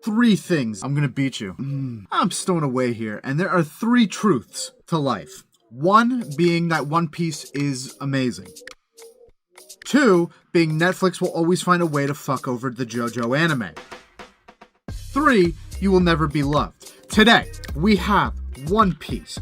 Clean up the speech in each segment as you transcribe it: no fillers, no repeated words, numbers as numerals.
three things I'm gonna beat you. I'm stowing away here, and there are three truths to life. One being that One Piece is amazing. Two being Netflix will always find a way to fuck over the JoJo anime. Three, you will never be loved. Today, we have One Piece,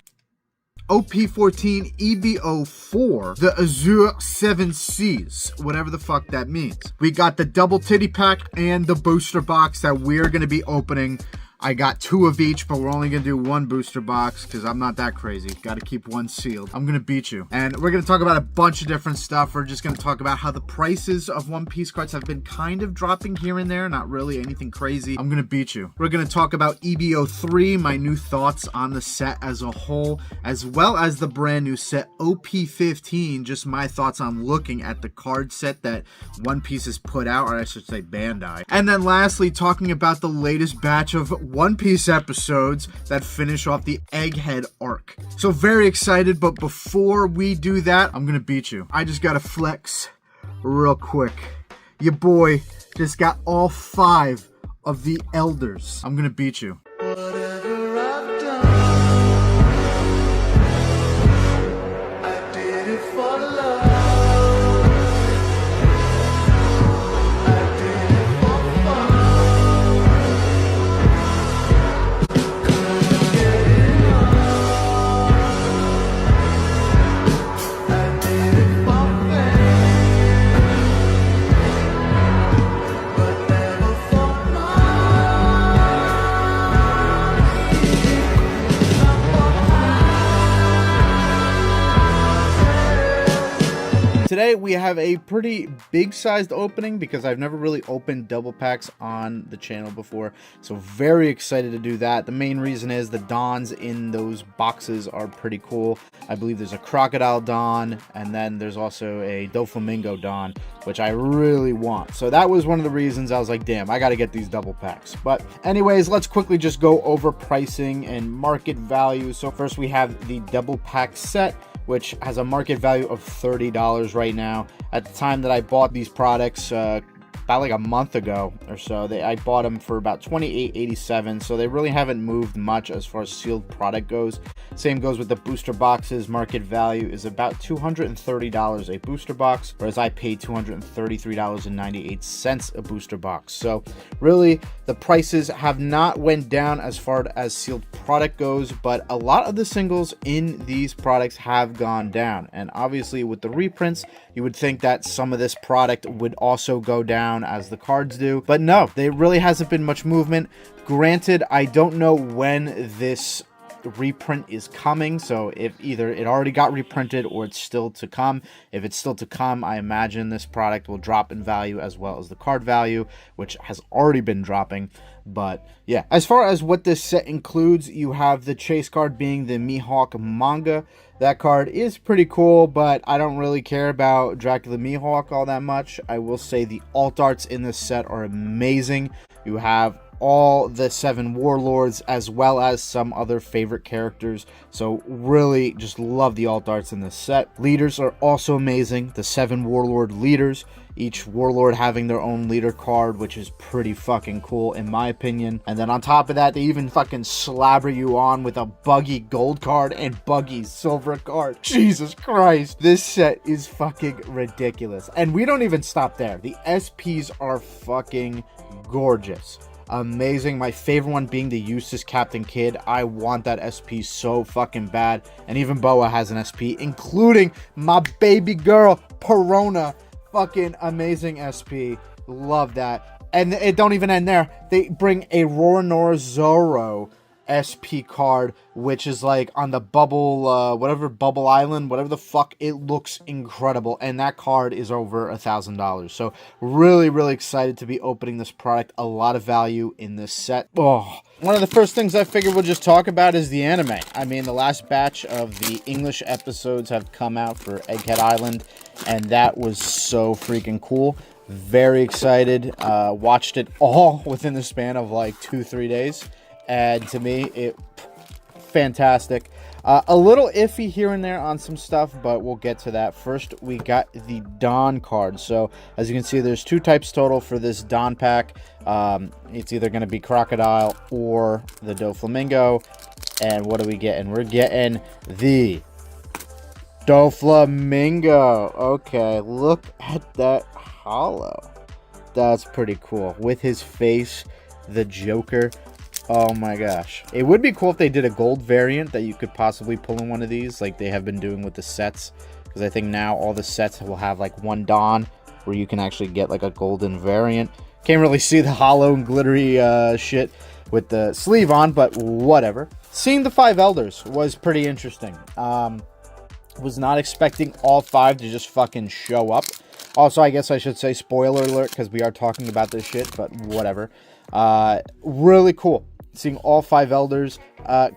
OP14, EB04, the Azure 7 Seas, whatever the fuck that means. We got the double titty pack and the booster box that we're going to be opening. I got 2 of each, but we're only going to do 1 booster box because I'm not that crazy. Got to keep 1 sealed. I'm going to beat you. And we're going to talk about a bunch of different stuff. We're just going to talk about how the prices of One Piece cards have been kind of dropping here and there. Not really anything crazy. I'm going to beat you. We're going to talk about EB03, my new thoughts on the set as a whole, as well as the brand new set OP15, just my thoughts on looking at the card set that One Piece has put out, or I should say Bandai. And then lastly, talking about the latest batch of One Piece episodes that finish off the Egghead arc. So very excited, but before we do that, I'm gonna beat you. I just gotta flex real quick. Your boy just got all 5 of the elders. I'm gonna beat you. Whatever I've done, I did it for love. I did it for fun. Couldn't get enough. I did it for fame, but never for money. Today we have a pretty big sized opening because I've never really opened double packs on the channel before, so very excited to do that. The main reason is the Dons in those boxes are pretty cool. I believe there's a Crocodile Don, and then there's also a Doflamingo Don, which I really want. So that was one of the reasons I was like, damn, I gotta get these double packs. But anyways, let's quickly just go over pricing and market value. So first we have the double pack set, which has a market value of $30 right now. At the time that I bought these products, about like a month ago or so, I bought them for about $28.87, so they really haven't moved much as far as sealed product goes. Same goes with the booster boxes. Market value is about $230 a booster box, whereas I paid $233.98 a booster box. So really, the prices have not went down as far as sealed product goes, but a lot of the singles in these products have gone down. And obviously with the reprints, you would think that some of this product would also go down as the cards do, but no, there really hasn't been much movement. Granted, I don't know when this reprint is coming, so if either it already got reprinted or it's still to come. If it's still to come, I imagine this product will drop in value as well as the card value, which has already been dropping. But yeah, as far as what this set includes, you have the chase card being the Mihawk manga. That card is pretty cool, but I don't really care about Dracula Mihawk all that much. I will say the alt arts in this set are amazing. You have all the 7 warlords as well as some other favorite characters, so really just love the alt arts in this set. Leaders are also amazing. The 7 warlord leaders, each warlord having their own leader card, which is pretty fucking cool in my opinion. And then on top of that, they even fucking slabber you on with a Buggy gold card and Buggy silver card. Jesus Christ, this set is fucking ridiculous. And we don't even stop there. The SPs are fucking gorgeous. Amazing. My favorite one being the Eustace Captain Kidd. I want that SP so fucking bad. And even Boa has an SP, including my baby girl, Perona. Fucking amazing SP. Love that. And it don't even end there. They bring a Roronoa Zoro SP card, which is like on the bubble, whatever bubble island, whatever the fuck. It looks incredible, and that card is over $1,000. So really excited to be opening this product. A lot of value in this set. Oh, one of the first things I figured we'll just talk about is the anime. I mean, the last batch of the English episodes have come out for Egghead Island, and that was so freaking cool. Very excited. Watched it all within the span of like 2-3 days. And to me, it fantastic. A little iffy here and there on some stuff, but we'll get to that. First, we got the Dawn card. So, as you can see, there's 2 types total for this Dawn pack. It's either going to be Crocodile or the Doflamingo. And what are we getting? We're getting the Doflamingo. Okay, look at that holo. That's pretty cool. With his face, the Joker. Oh my gosh. It would be cool if they did a gold variant that you could possibly pull in one of these, like they have been doing with the sets. Because I think now all the sets will have like one Dawn where you can actually get like a golden variant. Can't really see the hollow and glittery shit with the sleeve on, but whatever. Seeing the 5 Elders was pretty interesting. Was not expecting all 5 to just fucking show up. Also, I guess I should say spoiler alert because we are talking about this shit, but whatever. Really cool. Seeing all 5 Elders.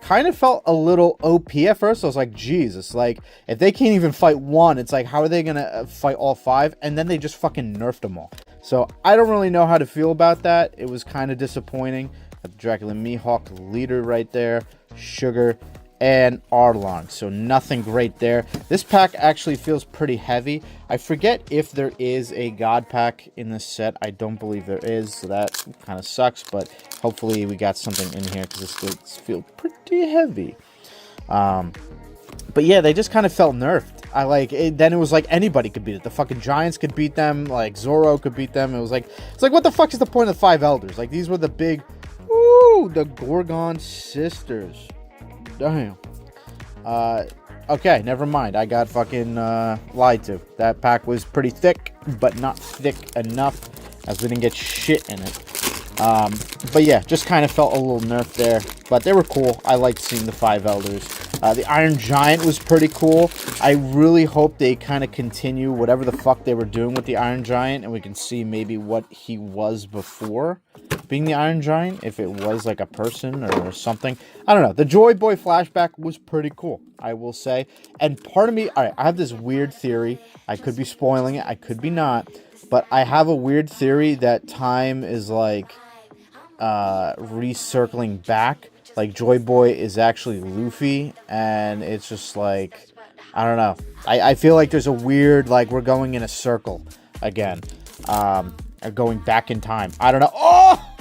Kind of felt a little OP at first. I was like, Jesus, like, if they can't even fight one, it's like, how are they going to fight all 5? And then they just fucking nerfed them all. So, I don't really know how to feel about that. It was kind of disappointing. Got the Dracula Mihawk leader right there. Sugar and Arlong. So, nothing great there. This pack actually feels pretty heavy. I forget if there is a God pack in this set. I don't believe there is. So, that kind of sucks. But hopefully, we got something in here because this does feel pretty heavy. But yeah, they just kind of felt nerfed. Then it was like anybody could beat it. The fucking Giants could beat them. Like Zoro could beat them. It's like what the fuck is the point of the 5 Elders? Like these were the big, the Gorgon sisters. Damn. Okay, never mind. I got fucking lied to. That pack was pretty thick, but not thick enough, as we didn't get shit in it. But yeah, just kind of felt a little nerf there. But they were cool. I liked seeing the 5 Elders. The Iron Giant was pretty cool. I really hope they kind of continue whatever the fuck they were doing with the Iron Giant, and we can see maybe what he was before being the Iron Giant, if it was like a person or something. I don't know. The Joy Boy flashback was pretty cool, I will say. And part of me, all right, I have this weird theory. I could be spoiling it. I could be not. But I have a weird theory that time is like recircling back. Like Joy Boy is actually Luffy, and it's just like, I don't know. I feel like there's a weird, like we're going in a circle again. Going back in time. I don't know. Oh!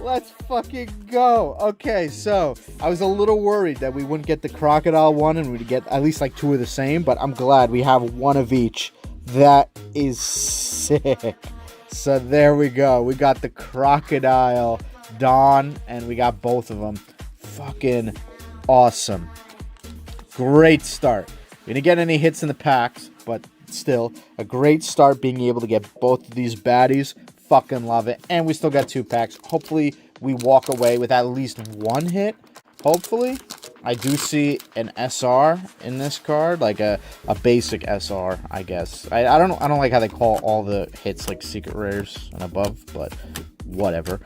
Let's fucking go. Okay, so I was a little worried that we wouldn't get the Crocodile one and we'd get at least like 2 of the same, but I'm glad we have 1 of each. That is sick. So there we go. We got the Crocodile Dawn, and we got both of them. Fucking awesome. Great start. We didn't get any hits in the packs, but still a great start being able to get both of these baddies. Fucking love it. And we still got 2 packs. Hopefully we walk away with at least 1 hit. Hopefully. I do see an SR in this card, like a basic SR, I guess. I don't like how they call all the hits like secret rares and above, but whatever.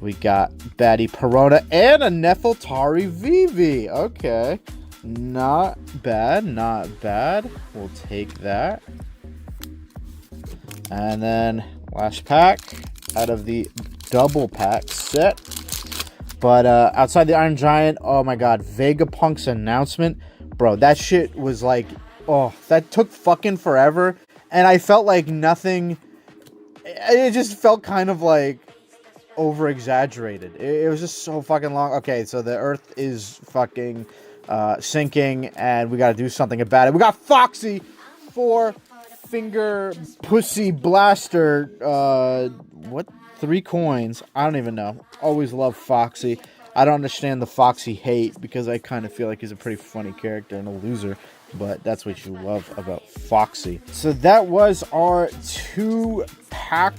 We got Baddie Perona and a Nefeltari Vivi. Okay. Not bad, not bad. We'll take that. And then last pack out of the double pack set. But outside the Iron Giant, oh my god, Vegapunk's announcement. Bro, that shit was like, oh, that took fucking forever. And I felt like nothing, it just felt kind of like over-exaggerated. It was just so fucking long. Okay, so the Earth is fucking sinking, and we gotta do something about it. We got Foxy, 4-finger pussy blaster, what? 3 coins. I don't even know. Always love Foxy. I don't understand the Foxy hate because I kind of feel like he's a pretty funny character and a loser. But that's what you love about Foxy. So that was our 2-pack,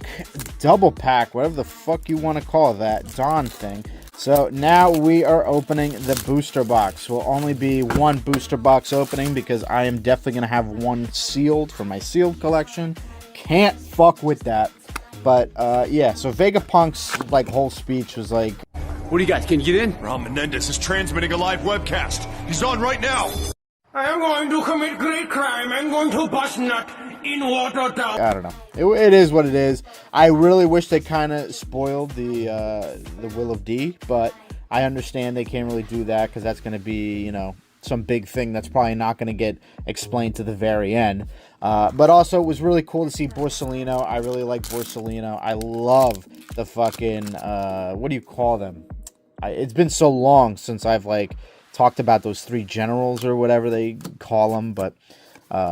double pack, whatever the fuck you want to call that, Dawn thing. So now we are opening the booster box. Will only be 1 booster box opening because I am definitely going to have 1 sealed for my sealed collection. Can't fuck with that. But, yeah, so Vegapunk's, like, whole speech was like... What do you got? Can you get in? Ron Menendez is transmitting a live webcast. He's on right now. I am going to commit great crime. I'm going to bust nut in water down. I don't know. It is what it is. I really wish they kind of spoiled the Will of D, but I understand they can't really do that because that's going to be, you know, some big thing that's probably not going to get explained to the very end. But also, it was really cool to see Borsellino. I really like Borsellino. I love the fucking, what do you call them? It's been so long since I've, like, talked about those 3 generals or whatever they call them, but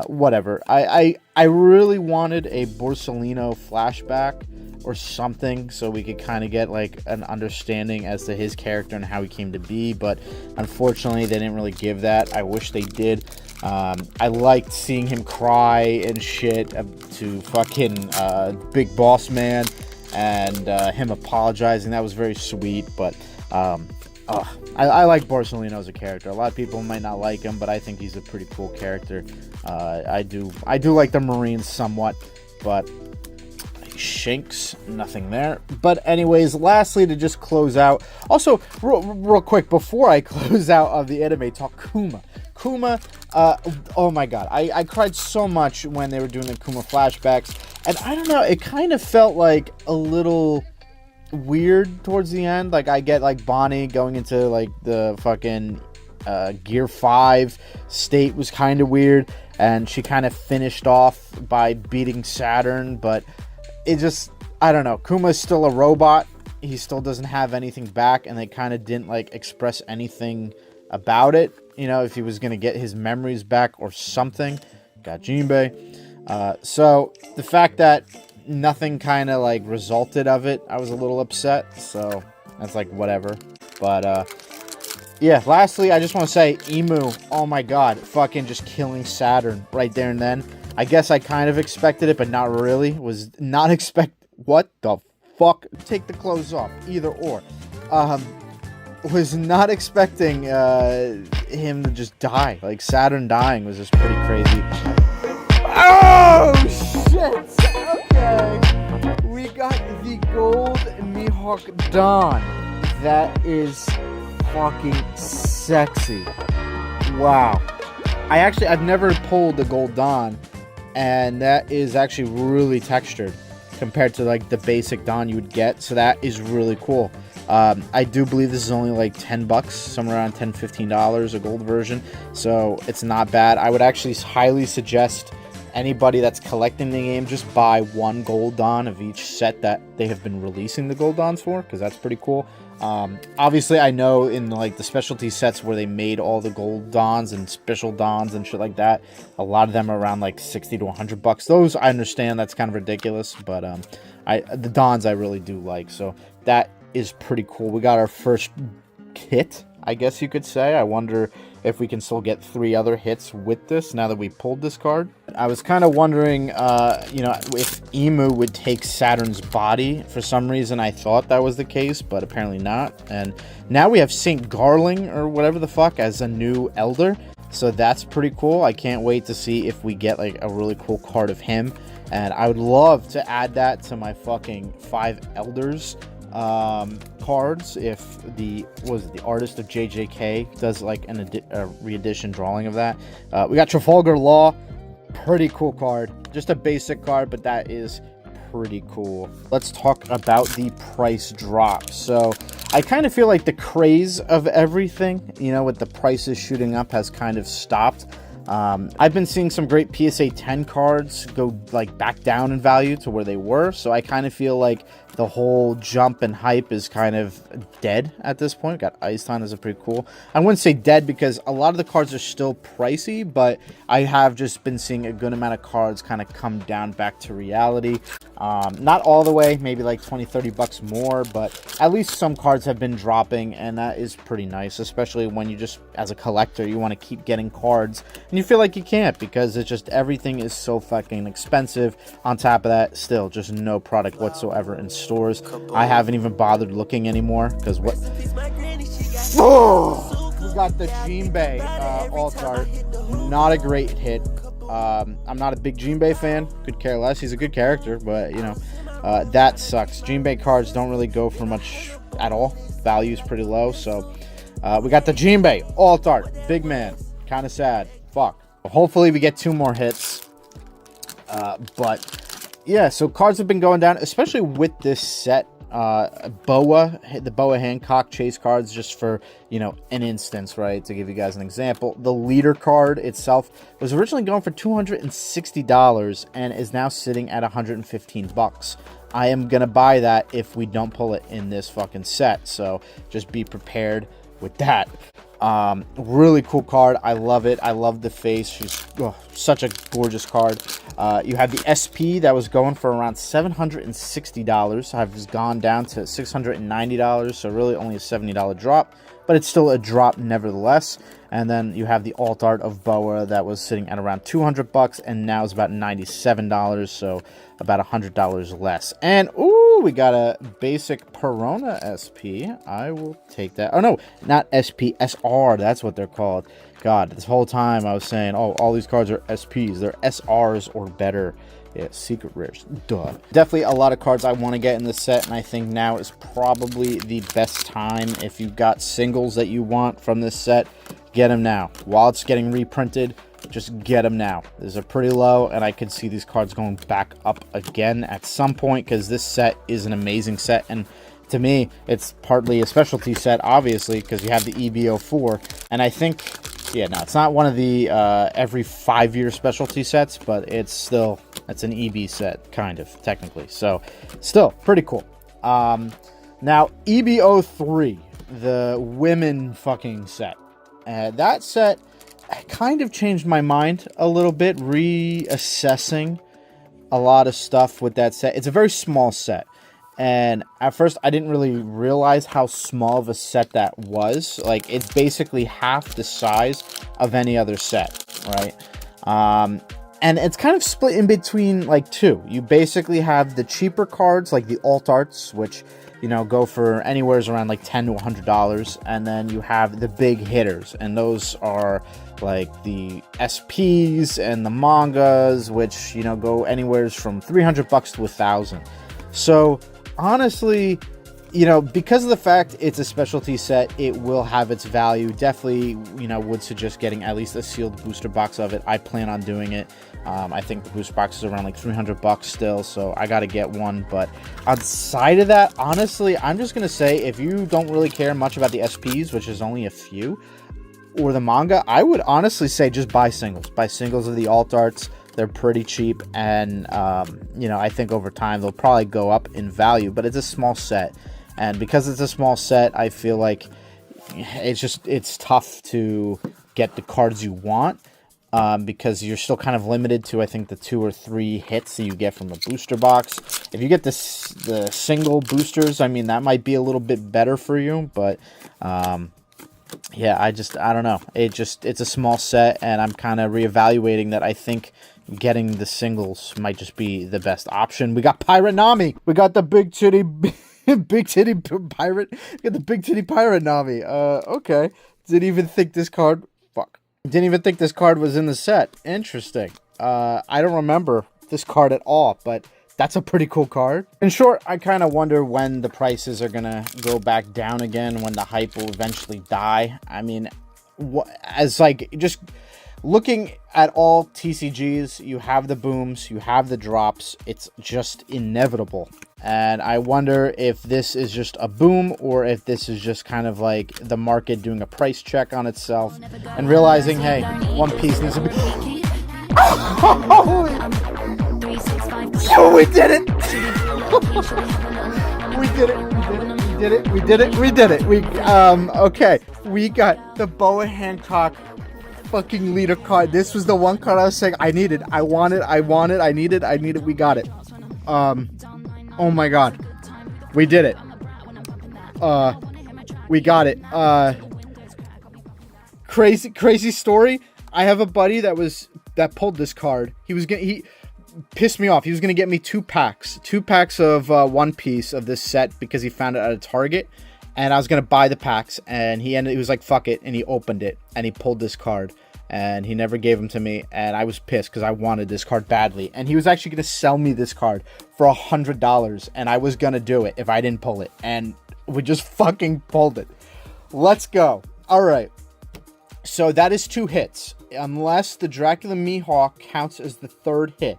whatever. I really wanted a Borsellino flashback or something so we could kind of get like an understanding as to his character and how he came to be, but unfortunately they didn't really give that. I wish they did. I liked seeing him cry and shit to fucking Big Boss Man, and him apologizing. That was very sweet, but I like Borsellino as a character. A lot of people might not like him, but I think he's a pretty cool character. I do like the Marines somewhat, but Shanks, nothing there. But anyways, lastly, to just close out, also real quick before I close out of the anime talk, Kuma, oh my god, I cried so much when they were doing the Kuma flashbacks, and I don't know, it kind of felt like a little weird towards the end. Like, I get like Bonnie going into like the fucking Gear 5 state was kind of weird, and she kind of finished off by beating Saturn, but it just, I don't know, Kuma's still a robot. He still doesn't have anything back, and they kind of didn't like express anything about it, you know, if he was going to get his memories back or something. Got Jinbei. So the fact that nothing kind of like resulted of it, I was a little upset, so that's like whatever. But yeah, lastly, I just want to say Emu, oh my god, fucking just killing Saturn right there and then. I guess I kind of expected it, but not really. Was not what the fuck? Take the clothes off, either or. Was not expecting him to just die. Like, Saturn dying was just pretty crazy. Oh shit! Okay, we got the gold Mihawk Dawn. That is fucking sexy. Wow. I've never pulled the gold Dawn, and that is actually really textured compared to like the basic Dawn you would get, so that is really cool. I do believe this is only like $10, somewhere around $10-15, a gold version, so it's not bad. I would actually highly suggest anybody that's collecting the game just buy 1 gold Dawn of each set that they have been releasing the gold Dawns for, because that's pretty cool. Obviously, I know in like the specialty sets where they made all the gold Dawns and special Dawns and shit like that, a lot of them are around like $60 to $100. Those I understand, that's kind of ridiculous, but the Dawns I really do like, so that is pretty cool. We got our first hit, I guess you could say. I wonder if we can still get 3 other hits with this now that we pulled this card. I was kind of wondering, you know, if Emu would take Saturn's body. For some reason, I thought that was the case, but apparently not. And now we have St. Garling, or whatever the fuck, as a new Elder. So that's pretty cool. I can't wait to see if we get, like, a really cool card of him. And I would love to add that to my fucking 5 Elders cards if the artist of JJK does like a re-edition drawing of that. We got Trafalgar Law, pretty cool card, just a basic card, but that is pretty cool. Let's talk about the price drop. So I kind of feel like the craze of everything, you know, with the prices shooting up, has kind of stopped. I've been seeing some great PSA 10 cards go like back down in value to where they were, so I kind of feel like the whole jump and hype is kind of dead at this point. Got Iced-On is a pretty cool. I wouldn't say dead because a lot of the cards are still pricey, but I have just been seeing a good amount of cards kind of come down back to reality. Not all the way, maybe like $20-30 more, but at least some cards have been dropping, and that is pretty nice, especially when you just, as a collector, you want to keep getting cards, and you feel like you can't because it's just everything is so fucking expensive. On top of that, still just no product whatsoever in stores. I haven't even bothered looking anymore because what? Oh, we got the Jinbei alt art. Not a great hit. I'm not a big Jinbei fan. Could care less. He's a good character, but you know, that sucks. Jinbei cards don't really go for much at all. Value's pretty low, so we got the Jinbei alt art. Big man. Kind of sad. Fuck. Hopefully we get 2 more hits. But yeah, so cards have been going down, especially with this set. the Boa Hancock chase cards, just for, you know, an instance, right? To give you guys an example, the leader card itself was originally going for $260 and is now sitting at 115 bucks. I am gonna buy that if we don't pull it in this fucking set, so just be prepared with that. Really cool card. I love it. I love the face. She's such a gorgeous card. You have the SP that was going for around $760. Has gone down to $690, so really only a $70 drop, but it's still a drop nevertheless. And then you have the alt art of Boa that was sitting at around 200 bucks and now is about $97, so about $100 less. And ooh, we got a basic Perona SP. I will take that. Oh no, not SP, SR. That's what they're called. God, this whole time I was saying, oh, all these cards are SPs. They're SRs or better. Yeah, secret rares. Duh. Definitely a lot of cards I want to get in this set, and I think now is probably the best time. If you've got singles that you want from this set, get them now. While it's getting reprinted, just get them now. These are pretty low, and I could see these cards going back up again at some point, because this set is an amazing set, and to me, it's partly a specialty set, obviously, because you have the EB04, and I think, yeah, no, it's not one of the every 5-year specialty sets, but it's an EB set, kind of, technically. So, still, pretty cool. Now, EB03, the women fucking set. That set kind of changed my mind a little bit, reassessing a lot of stuff with that set. It's a very small set. And at first, I didn't really realize how small of a set that was. Like, it's basically half the size of any other set, right? And it's kind of split in between, like, two. You basically have the cheaper cards, like the alt arts, which, you know, go for anywhere around, like, $10 to $100. And then you have the big hitters, and those are, like, the SPs and the mangas, which, you know, go anywhere from 300 bucks to 1,000. So, honestly, you know, because of the fact it's a specialty set, it will have its value. Definitely, you know, would suggest getting at least a sealed booster box of it. I plan on doing it. I think the booster box is around like 300 bucks still, so I got to get one. But outside of that, honestly, I'm just going to say, if you don't really care much about the SPs, which is only a few, or the manga, I would honestly say just buy singles. Buy singles of the alt arts. They're pretty cheap, and you know, I think over time they'll probably go up in value, but it's a small set, and because it's a small set, I feel like it's tough to get the cards you want, because you're still kind of limited to, I think, the 2 or 3 hits that you get from a booster box. If you get the single boosters, I mean, that might be a little bit better for you, but yeah, I don't know. It's a small set, and I'm kind of reevaluating that. I think getting the singles might just be the best option. We got Pirate Nami. We got the big titty pirate. We got the big titty pirate Nami. Okay. Didn't even think this card was in the set. Interesting. I don't remember this card at all, but that's a pretty cool card. In short, I kind of wonder when the prices are gonna go back down again, when the hype will eventually die. I mean, as like, just looking at all TCGs, you have the booms, you have the drops. It's just inevitable. And I wonder if this is just a boom, or if this is just kind of like the market doing a price check on itself and realizing, hey, One Piece needs to be... Yo, we did it! We did it. Okay. We got the Boa Hancock fucking leader card. This was the one card I was saying I needed. I needed. We got it. Oh my god. We did it. We got it. Crazy story. I have a buddy that pulled this card. He pissed me off. He was gonna get me 2 packs of One Piece of this set because he found it at a Target, and I was gonna buy the packs, and he was like, fuck it, and he opened it and he pulled this card, and he never gave them to me, and I was pissed because I wanted this card badly, and he was actually gonna sell me this card for $100, and I was gonna do it if I didn't pull it, and we just fucking pulled it. Let's go. All right, so that is 2 hits. Unless the Dracula Mihawk counts as the 3rd hit,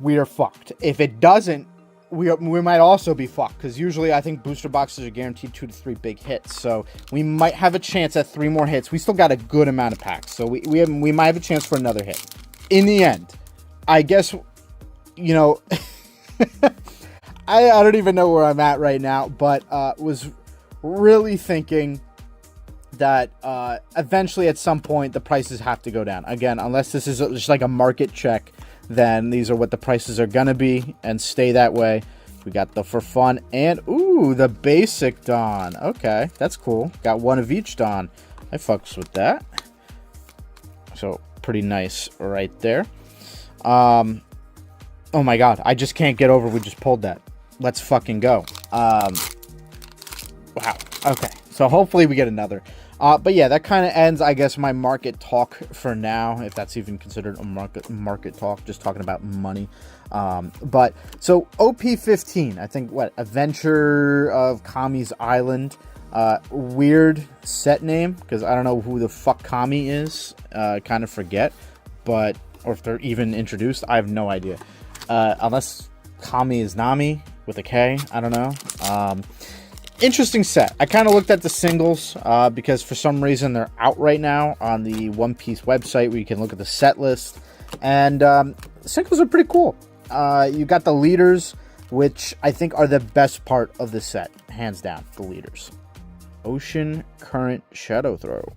we are fucked. If it doesn't, we might also be fucked, because usually I think booster boxes are guaranteed 2 to 3 big hits, so we might have a chance at 3 more hits. We still got a good amount of packs, so we might have a chance for another hit. In the end, I guess, you know, I don't even know where I'm at right now, but was really thinking that eventually at some point the prices have to go down. Again, unless this is just like a market check, then these are what the prices are gonna be and stay that way. We got the for fun and ooh, the basic Dawn. Okay, that's cool. Got one of each Dawn. I fucks with that. So pretty nice right there. Oh my god, I just can't get over we just pulled that. Let's fucking go. Wow. Okay, so hopefully we get another. But yeah, that kind of ends, I guess, my market talk for now, if that's even considered a market talk, just talking about money. But so OP14, I think, what, Adventure of Kami's Island, weird set name, because I don't know who the fuck Kami is, kind of forget, but, or if they're even introduced, I have no idea. Unless Kami is Nami with a K, I don't know. Interesting set. I kind of looked at the singles because for some reason they're out right now on the One Piece website where you can look at the set list. And singles are pretty cool. You got the leaders, which I think are the best part of the set. Hands down, the leaders. Ocean Current Shadow Throw.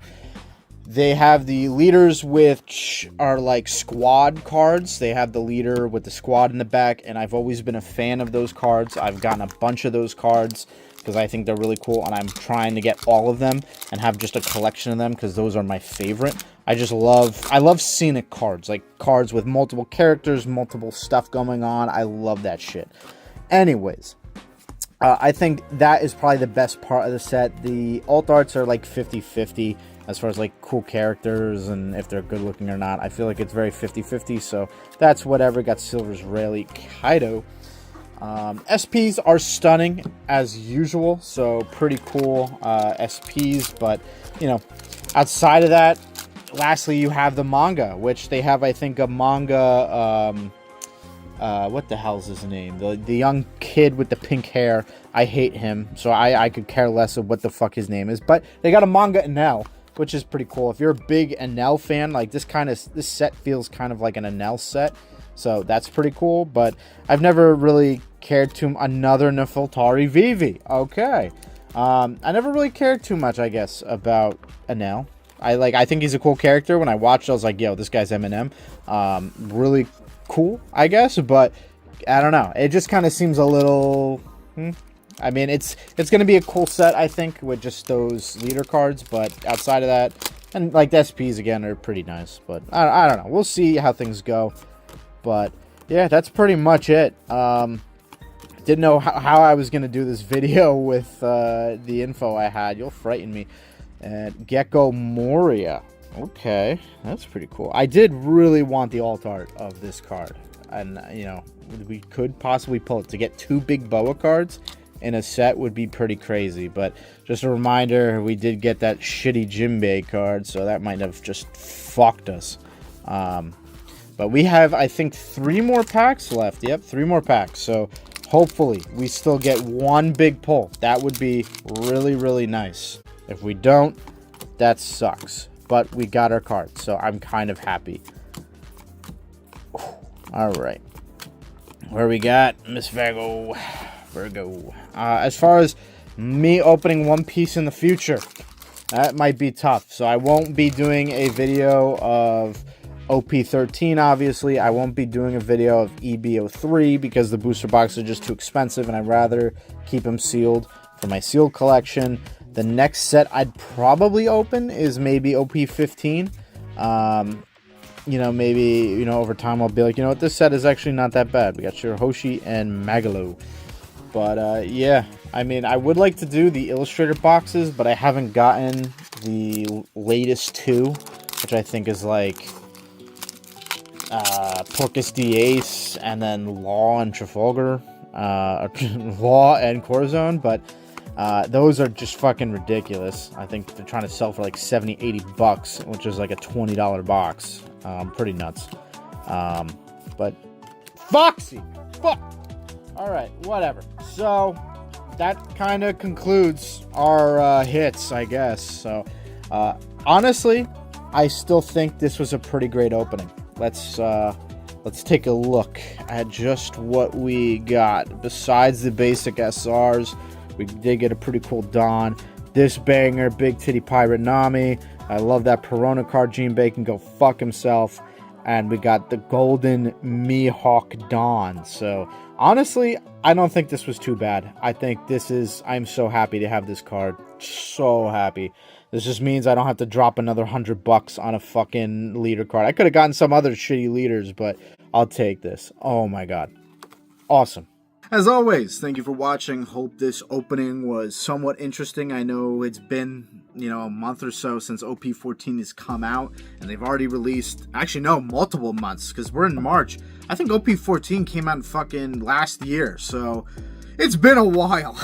They have the leaders, which are like squad cards. They have the leader with the squad in the back, and I've always been a fan of those cards. I've gotten a bunch of those cards because I think they're really cool, and I'm trying to get all of them and have just a collection of them because those are my favorite. I love scenic cards, like cards with multiple characters, multiple stuff going on. I love that shit. Anyways, I think that is probably the best part of the set. The alt arts are like 50-50 as far as like cool characters and if they're good looking or not. I feel like it's very 50-50, so that's whatever. Got Silver's Rayleigh Kaido. SPs are stunning as usual, so pretty cool SPs, but you know, outside of that, lastly you have the manga, which they have, I think, a manga, what the hell's his name, the young kid with the pink hair. I hate him, so I could care less of what the fuck his name is, but they got a manga Enel, which is pretty cool. If you're a big Enel fan, like this set feels kind of like an Enel set. So that's pretty cool, but I've never really cared to another Nefeltari Vivi. Okay. I never really cared too much, I guess, about Enel. I think he's a cool character. When I watched, I was like, yo, this guy's Eminem. Really cool, I guess, but I don't know. It just kind of seems a little... I mean, it's going to be a cool set, I think, with just those leader cards, but outside of that, and like the SPs again are pretty nice, but I don't know. We'll see how things go. But yeah, that's pretty much it. Didn't know how I was going to do this video with the info I had. You'll frighten me. Gecko Moria. Okay, that's pretty cool. I did really want the alt art of this card. And, you know, we could possibly pull it. To get 2 big boa cards in a set would be pretty crazy. But just a reminder, we did get that shitty Jinbei card, so that might have just fucked us. But we have, I think, 3 more packs left. Yep, 3 more packs. So hopefully we still get 1 big pull. That would be really, really nice. If we don't, that sucks. But we got our card, so I'm kind of happy. All right. Where we got Miss Virgo. As far as me opening One Piece in the future, that might be tough. So I won't be doing a video of OP13, obviously. I won't be doing a video of EB04 because the booster boxes are just too expensive, and I'd rather keep them sealed for my sealed collection. The next set I'd probably open is maybe OP15. You know, maybe, you know, over time I'll be like, you know what, this set is actually not that bad. We got Shirahoshi and Magalo. But, yeah, I mean, I would like to do the illustrator boxes, but I haven't gotten the latest 2, which I think is like Porcus D Ace and then Law and Trafalgar, Law and Corazon, but those are just fucking ridiculous. I think they're trying to sell for like 70-80 bucks, which is like a $20 box. Pretty nuts. But Foxy, fuck. All right, whatever. So that kind of concludes our hits, I guess. So honestly, I still think this was a pretty great opening. Let's take a look at just what we got. Besides the basic SRs, we did get a pretty cool Dawn. This banger, Big Titty Pirate Nami. I love that Perona card. Gene Bacon, go fuck himself. And we got the Golden Mihawk Dawn. So honestly, I don't think this was too bad. I think I'm so happy to have this card. So happy. This just means I don't have to drop another $100 on a fucking leader card. I could have gotten some other shitty leaders, but I'll take this. Oh my god. Awesome. As always, thank you for watching. Hope this opening was somewhat interesting. I know it's been, a month or so since OP14 has come out, and they've already released, actually no, multiple months, because we're in March. I think OP14 came out in fucking last year, so it's been a while.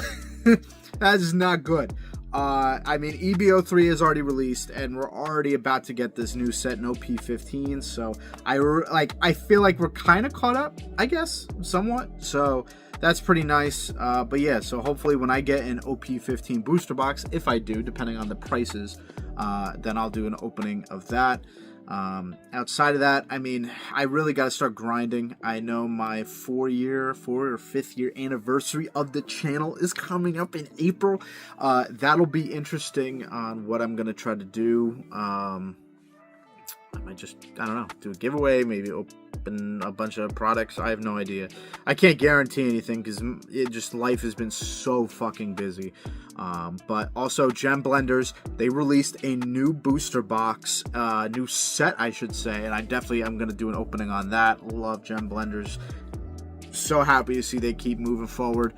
That is not good. I mean, EB03 is already released, and we're already about to get this new set in OP15, so I feel like we're kind of caught up, I guess, somewhat, so that's pretty nice. But yeah, so hopefully when I get an OP15 booster box, if I do, depending on the prices, then I'll do an opening of that. Outside of that, I mean, I really got to start grinding. I know my 4 or 5th year anniversary of the channel is coming up in April. That'll be interesting on what I'm going to try to do. I might just, I don't know, do a giveaway, maybe open a bunch of products. I have no idea. I can't guarantee anything because life has been so fucking busy. But also Gem Blenders, they released a new booster box, new set, I should say, and I'm going to do an opening on that. Love Gem Blenders. So happy to see they keep moving forward.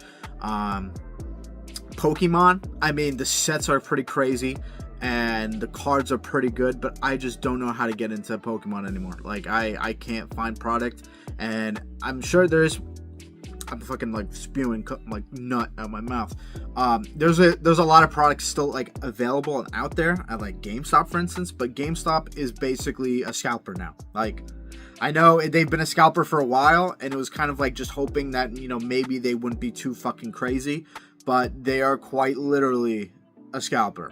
Pokemon, I mean, the sets are pretty crazy. And the cards are pretty good, but I just don't know how to get into Pokemon anymore. Like, I can't find product, and I'm sure I'm fucking like spewing like nut out my mouth. There's a lot of products still like available and out there at like GameStop, for instance, but GameStop is basically a scalper now. Like, I know they've been a scalper for a while, and it was kind of like just hoping that, maybe they wouldn't be too fucking crazy, but they are quite literally a scalper.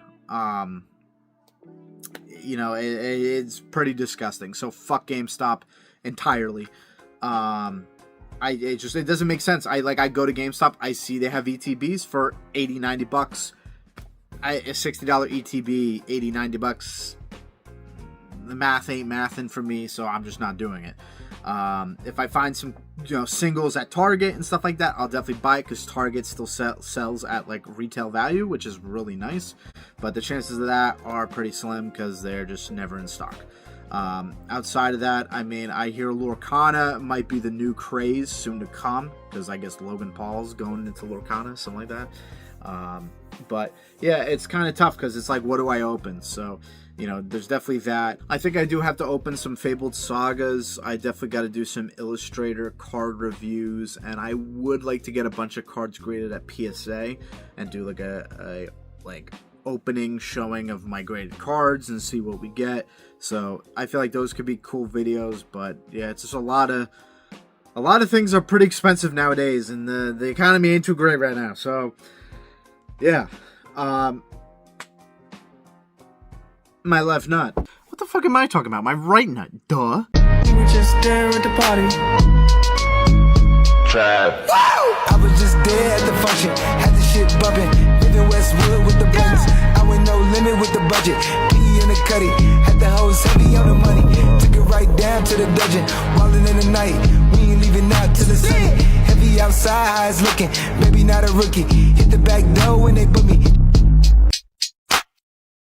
It's pretty disgusting. So fuck GameStop entirely. It doesn't make sense. I go to GameStop, I see they have ETBs for $80-$90. A $60 ETB, $80-$90. The math ain't mathin' for me, so I'm just not doing it. If I find some singles at Target and stuff like that, I'll definitely buy it, because Target still sells at like retail value, which is really nice, but the chances of that are pretty slim because they're just never in stock. Outside of that, I mean, I hear Lorcana might be the new craze soon to come, because I guess Logan Paul's going into Lorcana, something like that. But yeah, it's kind of tough because it's like, what do I open? So there's definitely that. I think I do have to open some Fabled Sagas. I definitely got to do some Illustrator card reviews, and I would like to get a bunch of cards graded at PSA and do like a opening showing of my graded cards and see what we get. So I feel like those could be cool videos, but yeah, it's just a lot of things are pretty expensive nowadays, and the economy ain't too great right now. So yeah. My left nut. What the fuck am I talking about? My right nut. Duh. We were just there at the party. Trap. I was just there at the function. Had the shit bumping. Living Westwood with the buttons. I went no limit with the budget. P in the cutty. Had the hoes heavy on the money. Took it right down to the dungeon. Wildin' in the night. We ain't leaving out till the sunny. Heavy outside, eyes looking. Baby, not a rookie. Hit the back door when they put me.